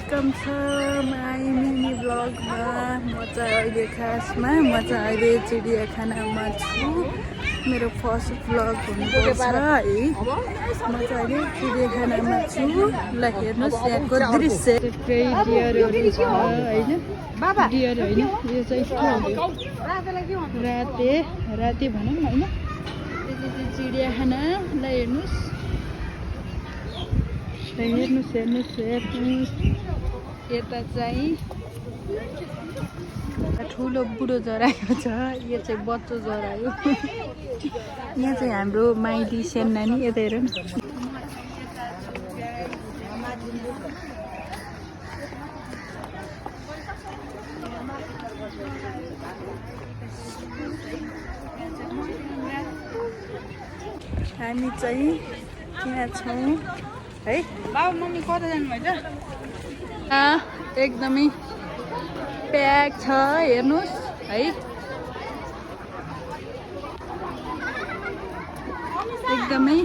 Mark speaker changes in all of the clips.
Speaker 1: Welcome छ my mini ब्लगमा। म चाहिँ अहिले खासमा अहिले चिडियाखानामा छु। मेरो फर्स्ट ब्लग हुनुपर्छ है। म चाहिँ अहिले चिडियाखानामा छु। ल हेर्नुहोस् यहाँको दृश्य। केही डियरहरू छ होइन, डियर होइन, यो चाहिँ के हो, राते भनौँ होइन। यो चाहिँ चिडियाखाना। ल हेर्नुहोस्, हेर्नुहोस् यता चाहिँ ठुलो बुढो जरायो छ। यो चाहिँ बच्चो जरायो। यहाँ चाहिँ हाम्रो माइली सेमनानी। यता हेर न, हामी चाहिँ यहाँ छौँ है। बाबा मम्मी कता जानुभएछ? एकदमै प्याक छ हेर्नुहोस् है। एकदमै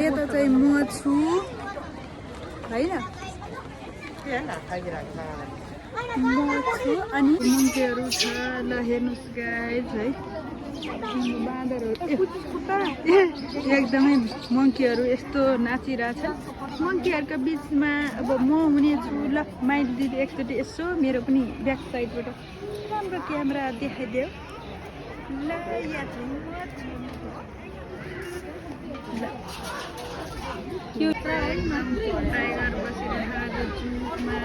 Speaker 1: यता चाहिँ म छु होइन, म छु अनि मङ्कीहरू छ। ल हेर्नुहोस् गाइज है, बाँदरहरू एकदमै मङ्कीहरू यस्तो नाचिरहेछन्। मङ्कीहरूको बिचमा अब म हुनेछु। ल माइली दिदी एकचोटि यसो मेरो पनि ब्याक साइडबाट राम्रो क्यामेरा देखाइदियो। ल यहाँ चाहिँ म छु। यो टाइगर बसिरहेको जुमा।